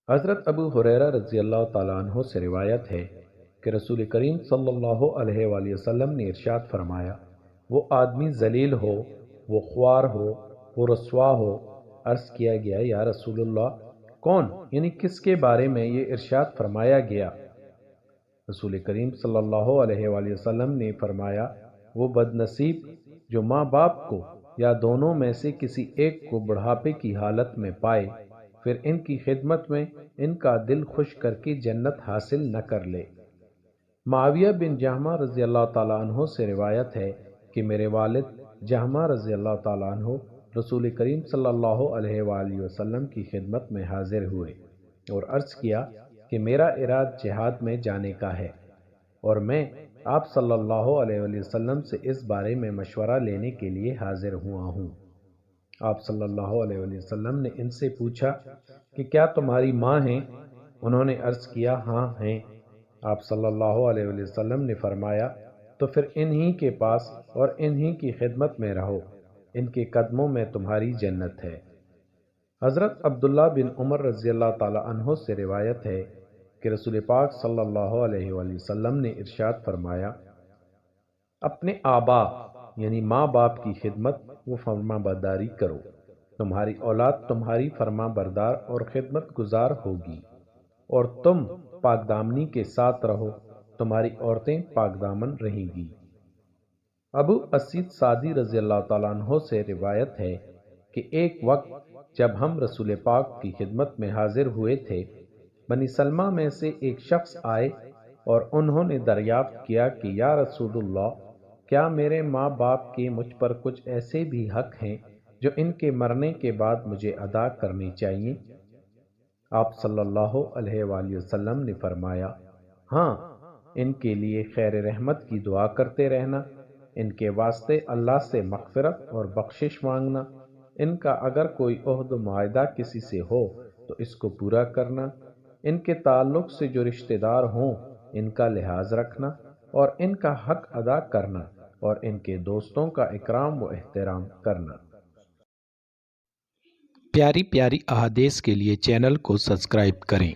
حضرت ابو ہریرہ رضی اللہ تعالیٰ عنہ سے روایت ہے کہ رسول کریم صلی اللہ علیہ وآلہ وسلم نے ارشاد فرمایا، وہ آدمی ذلیل ہو، وہ خوار ہو، وہ رسوا ہو۔ عرض کیا گیا، یا رسول اللہ، کون؟ یعنی کس کے بارے میں یہ ارشاد فرمایا گیا؟ رسول کریم صلی اللہ علیہ وآلہ وسلم نے فرمایا، وہ بد نصیب جو ماں باپ کو یا دونوں میں سے کسی ایک کو بڑھاپے کی حالت میں پائے، پھر ان کی خدمت میں ان کا دل خوش کر کے جنت حاصل نہ کر لے۔ معاویہ بن جہمہ رضی اللہ تعالیٰ عنہ سے روایت ہے کہ میرے والد جہمہ رضی اللہ تعالیٰ عنہ رسول کریم صلی اللہ علیہ وآلہ وسلم کی خدمت میں حاضر ہوئے اور عرض کیا کہ میرا ارادہ جہاد میں جانے کا ہے، اور میں آپ صلی اللہ علیہ وآلہ وسلم سے اس بارے میں مشورہ لینے کے لیے حاضر ہوا ہوں۔ آپ صلی اللہ علیہ وآلہ وسلم نے ان سے پوچھا کہ کیا تمہاری ماں ہیں؟ انہوں نے عرض کیا، ہاں ہیں۔ آپ صلی اللہ علیہ وآلہ وسلم نے فرمایا، تو پھر انہی کے پاس اور انہی کی خدمت میں رہو، ان کے قدموں میں تمہاری جنت ہے۔ حضرت عبداللہ بن عمر رضی اللہ تعالی عنہ سے روایت ہے کہ رسول پاک صلی اللہ علیہ وآلہ وسلم نے ارشاد فرمایا، اپنے آبا یعنی ماں باپ کی خدمت و فرما برداری کرو، تمہاری اولاد تمہاری فرما بردار اور خدمت گزار ہوگی، اور تم پاک دامنی کے ساتھ رہو، تمہاری عورتیں پاک دامن رہیں گی۔ ابو اسید سعدی رضی اللہ تعالیٰ عنہ سے روایت ہے کہ ایک وقت جب ہم رسول پاک کی خدمت میں حاضر ہوئے تھے، بنی سلمہ میں سے ایک شخص آئے اور انہوں نے دریافت کیا کہ یا رسول اللہ، کیا میرے ماں باپ کے مجھ پر کچھ ایسے بھی حق ہیں جو ان کے مرنے کے بعد مجھے ادا کرنے چاہیے؟ آپ صلی اللہ علیہ وآلہ وسلم نے فرمایا، ہاں، ان کے لیے خیر رحمت کی دعا کرتے رہنا، ان کے واسطے اللہ سے مغفرت اور بخشش مانگنا، ان کا اگر کوئی عہد و معاہدہ کسی سے ہو تو اس کو پورا کرنا، ان کے تعلق سے جو رشتہ دار ہوں ان کا لحاظ رکھنا اور ان کا حق ادا کرنا، اور ان کے دوستوں کا اکرام و احترام کرنا۔ پیاری پیاری احادیث کے لیے چینل کو سبسکرائب کریں۔